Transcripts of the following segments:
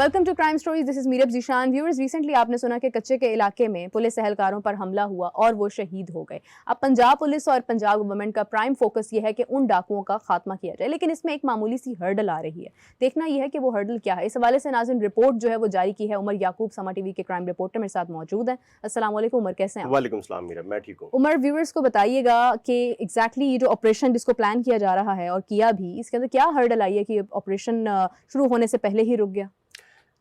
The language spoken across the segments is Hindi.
Welcome to crime stories, this is Meerab Zeeshan. Viewers, recently आपने सुना कि कच्चे के इलाके में पुलिस एहलकारों पर हमला हुआ और वो शहीद हो गए। अब पंजाब पुलिस और पंजाब गवर्नमेंट का प्राइम फोकस ये है कि उन डाकुओं का खात्मा किया जाए, लेकिन इसमें एक मामूली सी हर्डल आ रही है। देखना यह है कि वो हर्डल क्या है। इस हवाले से नाज़रीन रिपोर्ट जो है वो जारी की है उमर याकूब, समा टीवी के क्राइम रिपोर्टर मेरे साथ मौजूद है। अस्सलाम वालेकुम उमर, कैसे हैं आप? वालेकुम सलाम मीरब, मैं ठीक हूँ। उमर, व्यूअर्स को बताइएगा कि एग्जैक्टली ये जो ऑपरेशन जिसको प्लान किया जा रहा है और किया भी, इसके अंदर क्या हर्डल आई है कि ऑपरेशन शुरू होने से पहले ही रुक गया?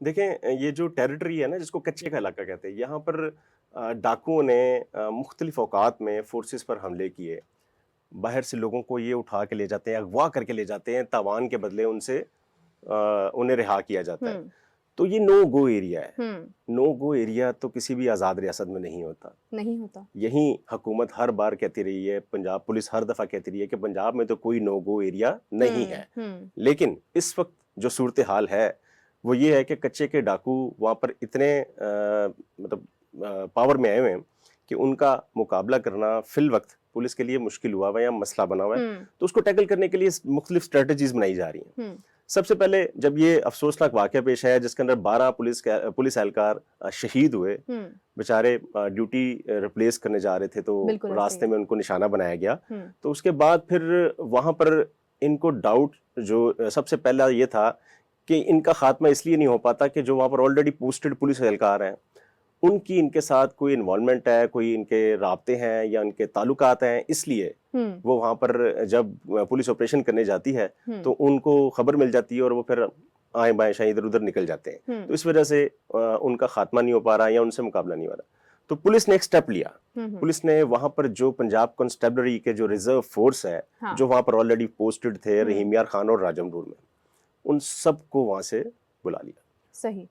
देखें, ये जो टेरिटरी है ना जिसको कच्चे का इलाका कहते हैं, यहाँ पर डाकुओं ने मुख्तलिफ औकात में फोर्सेस पर हमले किए। बाहर से लोगों को ये उठा के ले जाते हैं, अगवा करके ले जाते हैं, तावान के बदले उनसे उन्हें रिहा किया जाता है। तो ये नो गो एरिया है। नो गो एरिया तो किसी भी आज़ाद रियासत में नहीं होता। यही हुकूमत हर बार कहती रही है, पंजाब पुलिस हर दफ़ा कहती रही है कि पंजाब में तो कोई नो गो एरिया नहीं है। लेकिन इस वक्त जो सूरत हाल है वो ये है कि कच्चे के डाकू वहाँ पर इतने पावर में आए हुए हैं कि उनका मुकाबला करना फिल वक्त पुलिस के लिए मुश्किल हुआ हुआ या मसला बना हुआ है। तो उसको टैकल करने के लिए मुख्तलिफ स्ट्रेटजीज बनाई जा रही हैं। सबसे पहले जब ये अफसोसनाक वाक़या पेश आया जिसके अंदर 12 पुलिस एहलकार शहीद हुए, बेचारे ड्यूटी रिप्लेस करने जा रहे थे तो रास्ते में उनको निशाना बनाया गया। तो उसके बाद फिर वहाँ पर इनको डाउट जो सबसे पहला ये था कि इनका खात्मा इसलिए नहीं हो पाता कि जो वहाँ पर ऑलरेडी पोस्टेड पुलिस एहलकार हैं उनकी इनके साथ कोई इन्वॉल्वमेंट है, कोई इनके राब्ते हैं या इनके ताल्लुकात हैं, इसलिए वो वहाँ पर जब पुलिस ऑपरेशन करने जाती है तो उनको खबर मिल जाती है और वो फिर आए बाएं शायद इधर उधर निकल जाते हैं। तो इस वजह से उनका खात्मा नहीं हो पा रहा या उनसे मुकाबला नहीं हो रहा। तो पुलिस ने एक स्टेप लिया। पुलिस ने वहां पर जो पंजाब कांस्टेबलरी के जो रिजर्व फोर्स है, जो वहां पर ऑलरेडी पोस्टेड थे रहीम यार खान और राजमपुर में, उन सबको वहां से बुला लिया। सही,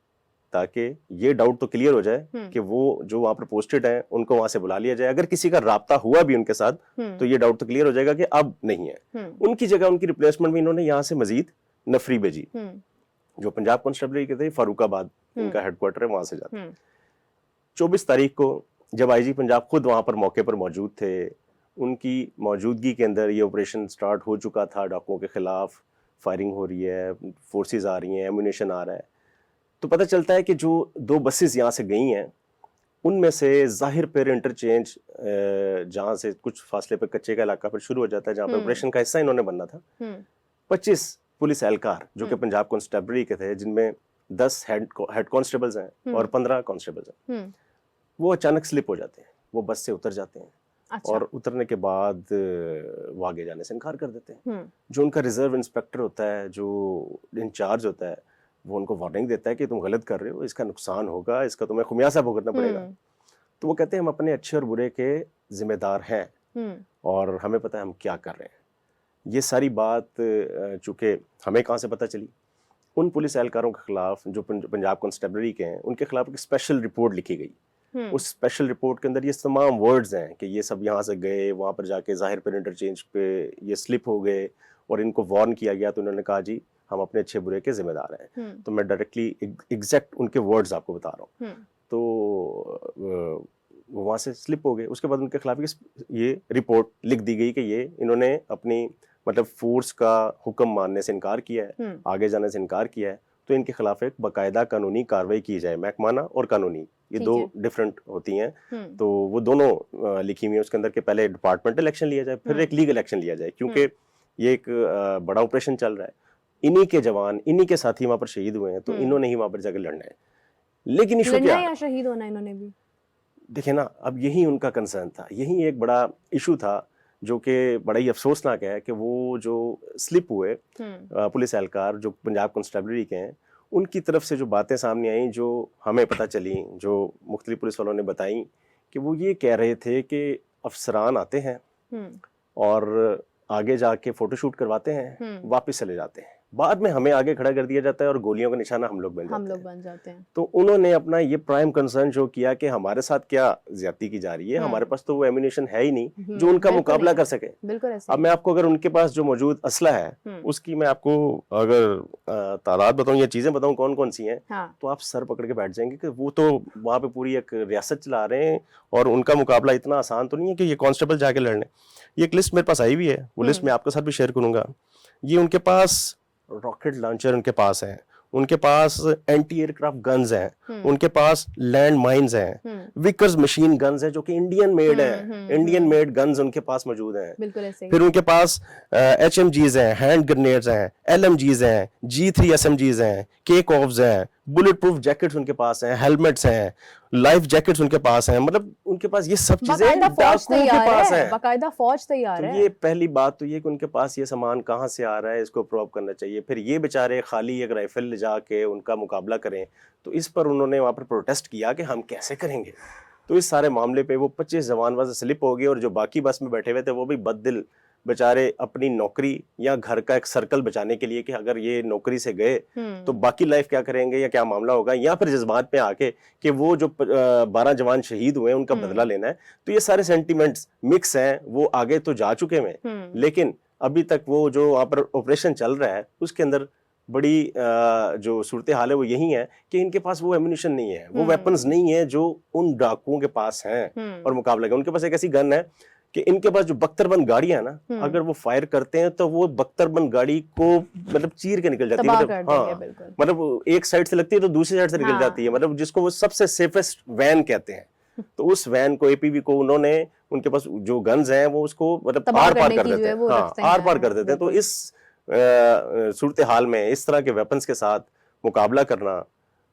ताकि ये डाउट तो क्लियर हो जाए कि वो जो वहां पर पोस्टेड हैं उनको वहां से बुला लिया जाए। अगर किसी का राब्ता हुआ भी उनके साथ तो ये डाउट तो क्लियर हो जाएगा कि अब नहीं है। उनकी जगह उनकी रिप्लेसमेंट में इन्होंने यहाँ से मजीद नफरी भेजी, जो पंजाब कांस्टेबलरी के थे, फारूकाबाद इनका हेडक्वार्टर है, वहां से जाते। 24 तारीख को जब आईजी पंजाब खुद वहां पर मौके पर मौजूद थे, उनकी मौजूदगी के अंदर ये ऑपरेशन स्टार्ट हो चुका था। डाकुओं के खिलाफ फायरिंग हो रही है, फोर्सेस आ रही हैं, एमुनेशन आ रहा है। तो पता चलता है कि जो 2 बसेस यहाँ से गई हैं उनमें से जाहिर पर इंटरचेंज जहाँ से कुछ फासले पर कच्चे का इलाका पर शुरू हो जाता है, जहाँ पर ऑपरेशन का हिस्सा इन्होंने बनना था। 25 पुलिस एहलकार जो कि पंजाब कांस्टेबलरी के थे, जिनमें 10 हेड कांस्टेबल्स हैं और 15 कांस्टेबल्स हैं, वो अचानक स्लिप हो जाते हैं। वो बस से उतर जाते हैं। अच्छा। और उतरने के बाद वो आगे जाने से इनकार कर देते हैं। जो उनका रिजर्व इंस्पेक्टर होता है, जो इंचार्ज होता है, वो उनको वार्निंग देता है कि तुम गलत कर रहे हो, इसका नुकसान होगा, इसका तुम्हें खुमियासा भुगतना पड़ेगा। तो वो कहते हैं हम अपने अच्छे और बुरे के जिम्मेदार हैं और हमें पता है हम क्या कर रहे हैं। ये सारी बात चूंकि हमें कहाँ से पता चली, उन पुलिस एहलकारों के खिलाफ जो पंजाब कांस्टेबलरी के हैं उनके खिलाफ एक स्पेशल रिपोर्ट लिखी गई। उस स्पेशल रिपोर्ट के अंदर ये तमाम वर्ड्स हैं कि ये सब यहाँ से गए, वहाँ पर जाके जाहिर पर इंटरचेंज पे ये स्लिप हो गए और इनको वार्न किया गया। तो उन्होंने कहा जी हम अपने अच्छे बुरे के जिम्मेदार हैं। तो मैं डायरेक्टली एग्जैक्ट उनके वर्ड्स आपको बता रहा हूँ। तो वो वहाँ से स्लिप हो गए। उसके बाद उनके खिलाफ ये रिपोर्ट लिख दी गई कि ये इन्होंने अपनी फोर्स का हुक्म मानने से इनकार किया है, आगे जाने से इनकार किया है। तो इनके खिलाफ एक बाकायदा कानूनी कार्रवाई की जाए। महकमाना और कानूनी ये 2 डिफरेंट होती हैं। तो वो दोनों लिखी हुई है उसके अंदर के पहले डिपार्टमेंटल एक्शन लिया जाए, फिर एक लीगल एक्शन लिया जाए, क्योंकि ये एक बड़ा ऑपरेशन चल रहा है। इन्हीं के जवान, इन्हीं के साथी वहां पर शहीद हुए हैं, तो इन्होंने ही वहां पर जाकर लड़ना है। लेकिन इशू क्या है, शहीद होना इन्होंने भी, देखे ना, अब यही उनका कंसर्न था, यही एक बड़ा इशू था जो कि बड़ा ही अफसोसनाक है कि वो जो स्लिप हुए पुलिस एहलकार जो पंजाब कांस्टेबलरी के हैं, उनकी तरफ से जो बातें सामने आई, जो हमें पता चली, जो मुख्तलिफ पुलिस वालों ने बताई, कि वो ये कह रहे थे कि अफसरान आते हैं और आगे जाके फोटोशूट करवाते हैं, वापस चले जाते हैं, बाद में हमें आगे खड़ा कर दिया जाता है और गोलियों का निशाना हम लोग बन जाते हैं। तो उन्होंने अपना ये प्राइम कंसर्न शो किया कि हमारे साथ क्या ज्यादती की जा रही है, हमारे पास तो वो एम्यूनेशन है ही नहीं जो उनका मुकाबला कर सके। बिल्कुल ऐसे। अब मैं आपको अगर उनके पास जो मौजूद असला है उसकी मैं आपको अगर तादाद बताऊं या चीजें बताऊं कौन कौन सी हैं, तो आप सर पकड़ के बैठ जाएंगे कि वो तो वहां पे पूरी एक रियासत चला रहे हैं और उनका मुकाबला इतना आसान तो नहीं है कि ये कांस्टेबल जाके लड़ने। ये एक लिस्ट मेरे पास आई हुई है, वो लिस्ट मैं आपके साथ भी शेयर करूंगा। ये उनके पास रॉकेट लॉन्चर उनके पास है, उनके पास एंटी एयरक्राफ्ट गन्स हैं, उनके पास लैंड माइंस हैं, विकर्स मशीन गन्स हैं जो कि इंडियन मेड हैं, इंडियन मेड गन्स उनके पास मौजूद हैं। बिल्कुल ऐसे ही। फिर उनके पास HMGs हैं, हैंड ग्रेनेड्स हैं, LMGs हैं, G3 SMGs हैं, केक ऑफ्स हैं, बुलेट प्रूफ जैकेट्स उनके पास हैं, हेलमेट्स हैं, लाइफ जैकेट्स उनके पास हैं, मतलब उनके पास ये सब चीजें डाकुओं के पास हैं, बाकायदा फौज तैयार है। तो ये पहली बात तो ये कि उनके पास ये सामान कहाँ से आ रहा है, इसको प्रूव करना चाहिए। फिर ये बेचारे खाली एक राइफल ले जाके उनका मुकाबला करें, तो इस पर उन्होंने वहाँ पर प्रोटेस्ट किया कि हम कैसे करेंगे। तो इस सारे मामले पे वो 25 जवान वहाँ से स्लिप हो गए, और जो बाकी बस में बैठे हुए थे वो भी बददिल बेचारे अपनी नौकरी या घर का एक सर्कल बचाने के लिए कि अगर ये नौकरी से गए तो बाकी लाइफ क्या करेंगे या क्या मामला होगा, या फिर जज्बात पे आके कि वो जो 12 जवान शहीद हुए उनका बदला लेना है। तो ये सारे सेंटिमेंट्स मिक्स हैं, वो आगे तो जा चुके हैं, लेकिन अभी तक वो जो वहाँ पर ऑपरेशन चल रहा है उसके अंदर बड़ी जो सूरत हाल है वो यही है कि इनके पास वो एम्यूनिशन नहीं है, वो वेपन्स नहीं है जो उन डाकुओं के पास हैं और मुकाबला का। उनके पास एक ऐसी गन है कि इनके पास जो बख्तरबंद गाड़ियां है ना, अगर वो फायर करते हैं तो वो बख्तरबंद गाड़ी को मतलब चीर के निकल जाती है, मतलब हाँ, मतलब एक साइड से लगती है तो दूसरी साइड से निकल जाती है, मतलब जिसको वो सबसे सेफेस्ट वैन कहते हैं। तो उस वैन को, APV को उन्होंने, उनके पास जो गन्स हैं वो उसको मतलब आर पार कर देते हैं, हाँ आर पार कर देते हैं। तो इस सूरत हाल में इस तरह के वेपन्स के साथ मुकाबला करना,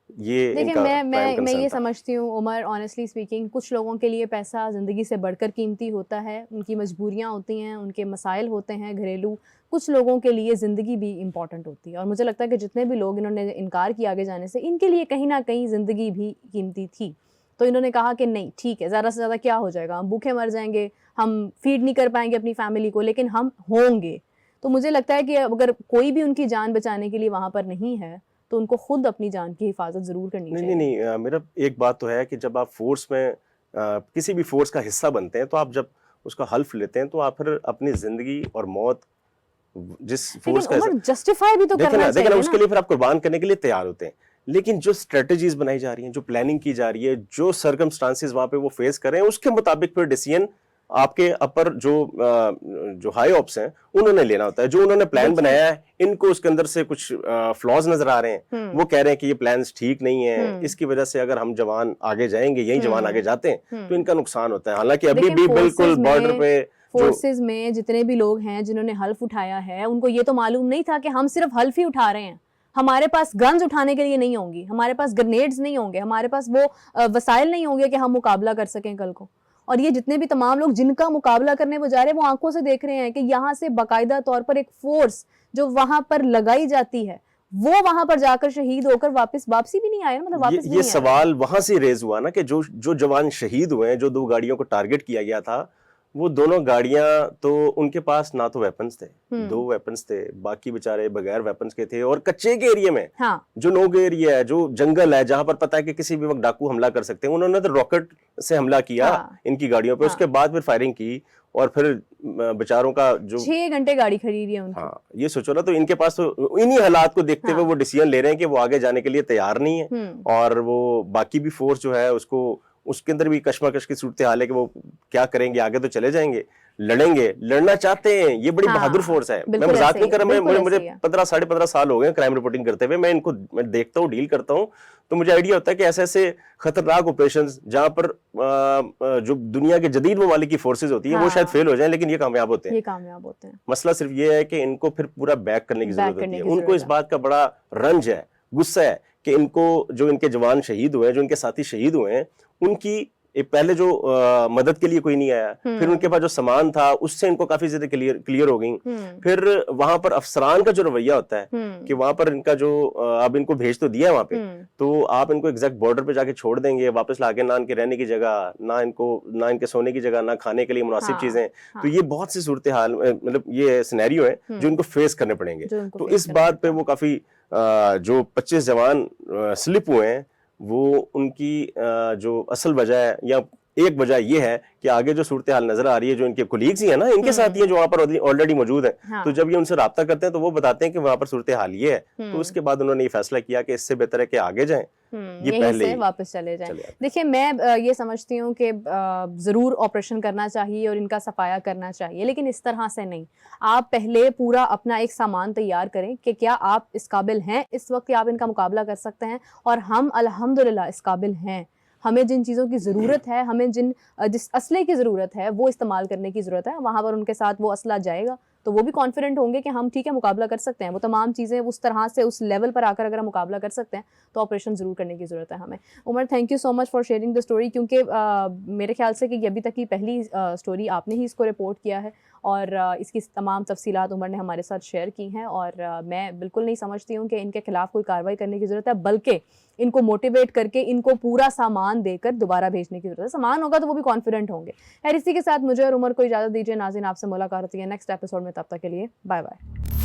ये देखिए मैं ये समझती हूँ उमर, ऑनेस्टली स्पीकिंग, कुछ लोगों के लिए पैसा ज़िंदगी से बढ़कर कीमती होता है, उनकी मजबूरियाँ होती हैं, उनके मसाइल होते हैं घरेलू, कुछ लोगों के लिए ज़िंदगी भी इम्पॉर्टेंट होती है। और मुझे लगता है कि जितने भी लोग इन्होंने इनकार किया आगे जाने से, इनके लिए कहीं ना कहीं ज़िंदगी भी कीमती थी। तो इन्होंने कहा कि नहीं ठीक है, ज़्यादा से ज़्यादा क्या हो जाएगा, हम भूखे मर जाएंगे, हम फीड नहीं कर पाएंगे अपनी फैमिली को, लेकिन हम होंगे। तो मुझे लगता है कि अगर कोई भी उनकी जान बचाने के लिए वहाँ पर नहीं है तो उनको खुद अपनी जान की हिफाजत जरूर करनी चाहिए। नहीं, मेरा एक बात तो है कि जब आप फोर्स में किसी भी फोर्स का हिस्सा बनते हैं तो आप जब उसका हल्फ लेते हैं तो आप फिर अपनी जिंदगी और मौत जिस फोर्स का जस्टिफाई भी तो करना चाहिए ना, उसके लिए फिर आप कुर्बान करने के लिए तैयार होते हैं। लेकिन जो स्ट्रेटजीज बनाई जा रही हैं, जो प्लानिंग की जा रही है, जो सर्कमस्टांसेस वहां पे वो फेस कर रहे हैं, उसके मुताबिक फिर डिसीजन आपके अपर जो हाई ऑप्स हैं उन्होंने लेना होता है। जो उन्होंने प्लान बनाया है, इनको उसके अंदर से कुछ फ्लॉज नजर आ रहे हैं, वो कह रहे हैं कि ये प्लान्स ठीक नहीं है, इसकी वजह से अगर हम जवान आगे जाएंगे, यही जवान आगे जाते हैं तो इनका नुकसान होता है। हालांकि अभी भी बिल्कुल बॉर्डर पे फोर्सेस में जितने भी लोग हैं जिन्होंने हल्फ उठाया है, उनको ये तो मालूम नहीं था कि हम सिर्फ हल्फ ही उठा रहे हैं, हमारे पास गन्स उठाने के लिए नहीं होंगी, हमारे पास ग्रेनेड्स नहीं होंगे, हमारे पास वो वसाइल नहीं होंगे कि हम मुकाबला कर सकें कल को। और ये जितने भी तमाम लोग जिनका मुकाबला करने वो जा रहे हैं, वो आंखों से देख रहे हैं कि यहाँ से बाकायदा तौर पर एक फोर्स जो वहां पर लगाई जाती है वो वहां पर जाकर शहीद होकर वापसी भी नहीं आए, मतलब वापस ये सवाल वहां से रेज हुआ ना कि जो जवान शहीद हुए हैं, जो 2 गाड़ियों को टारगेट किया गया था, वो दोनों गाड़ियां तो उनके पास ना तो वेपन्स थे, 2 वेपन्स थे, बाकी बेचारे बगैर वेपन्स के थे और कच्चे के एरिया में, हाँ। जो नोग एरिया है, जो जंगल है, जहां पर पता है कि किसी भी वक्त डाकू हमला कर सकते हैं, उन्होंने तो रॉकेट से हमला किया, हाँ। इनकी गाड़ियों पे, हाँ। उसके बाद फिर फायरिंग की और फिर बेचारों का जो 6 घंटे गाड़ी खड़ी रही है उनकी। हाँ, ये सोचो ना, तो इनके पास तो इन्हीं हालात को देखते हुए वो डिसीजन ले रहे हैं कि वो आगे जाने के लिए तैयार नहीं है, और वो बाकी भी फोर्स जो है उसके अंदर भी कश्मकश की सूरत हाल है कि वो क्या करेंगे, आगे तो चले जाएंगे, लड़ेंगे, लड़ना चाहते हैं, ये बड़ी बहादुर फोर्स है। मैं मजाक नहीं कर रहा, मुझे 15 साढ़े 15 साल हो गए क्राइम रिपोर्टिंग करते हुए, मैं देखता हूँ, डील करता हूँ, तो मुझे आइडिया होता है कि ऐसे खतरनाक ऑपरेशंस जहां पर जो दुनिया के जदीद ममालिक की फोर्सेज होती है वो शायद फेल हो जाए, लेकिन ये कामयाब होते हैं। मसला सिर्फ ये है कि इनको फिर पूरा बैक करने की जरूरत होती है। उनको इस बात का बड़ा रंज है, गुस्सा है कि इनको, जो इनके जवान शहीद हुए हैं, जो इनके साथी शहीद हुए हैं, उनकी पहले जो मदद के लिए कोई नहीं आया, फिर उनके पास जो सामान था उससे इनको काफी ज्यादा क्लियर हो गई। फिर वहां पर अफसरान का जो रवैया होता है कि वहां पर इनका जो अब इनको भेज तो दिया वहां पे, तो आप इनको एग्जैक्ट बॉर्डर पे जाके छोड़ देंगे, वापस लाके ना इनके रहने की जगह, ना इनके सोने की जगह, ना खाने के लिए मुनासिब चीजें, तो ये बहुत सी सूरत हाल, मतलब ये सिनेरियो है जो इनको फेस करने पड़ेंगे। तो इस बात पे वो काफी जो 25 जवान स्लिप हुए हैं, वो उनकी जो असल वजह है, या एक वजह ये है कि आगे जो सूरत हाल नजर आ रही है, जो इनके कोलीग्स ही है ना, इनके साथ ये जो वहाँ पर ऑलरेडी मौजूद है, हाँ। तो जब ये उनसे राब्ता करते हैं तो वो बताते हैं कि वहाँ पर सूरत हाल ये है, तो उसके बाद उन्होंने ये फैसला किया कि इससे बेहतर है कि आगे जाएं, ये यहीं पहले से ही वापस चले जाएं। देखिए, मैं ये समझती हूँ कि ज़रूर ऑपरेशन करना चाहिए और इनका सफाया करना चाहिए, लेकिन इस तरह से नहीं। आप पहले पूरा अपना एक सामान तैयार करें कि क्या आप इस काबिल हैं इस वक्त कि आप इनका मुकाबला कर सकते हैं, और हम अल्हम्दुलिल्लाह इस काबिल हैं। हमें जिन चीज़ों की ज़रूरत है, हमें जिस असले की ज़रूरत है वो इस्तेमाल करने की ज़रूरत है। वहाँ पर उनके साथ वो असला जाएगा तो वो भी कॉन्फिडेंट होंगे कि हम ठीक है मुकाबला कर सकते हैं। वो तमाम चीज़ें उस तरह से उस लेवल पर आकर अगर हम मुकाबला कर सकते हैं तो ऑपरेशन ज़रूर करने की ज़रूरत है हमें। Umar, thank you so much for sharing the story, क्योंकि मेरे ख्याल से कि ये अभी तक की पहली स्टोरी आपने ही इसको रिपोर्ट किया है, और इसकी तमाम तफसीलात उमर ने हमारे साथ शेयर की हैं, और मैं बिल्कुल नहीं समझती हूँ कि इनके खिलाफ कोई कार्रवाई करने की ज़रूरत है, बल्कि इनको मोटिवेट करके इनको पूरा सामान देकर दोबारा भेजने की ज़रूरत है। सामान होगा तो वो भी कॉन्फिडेंट होंगे। खैर, इसी के साथ मुझे और उमर को इजाज़त दीजिए। नाज़रीन, आपसे मुलाकात होती है नेक्स्ट एपिसोड में, तब तक के लिए बाय बाय।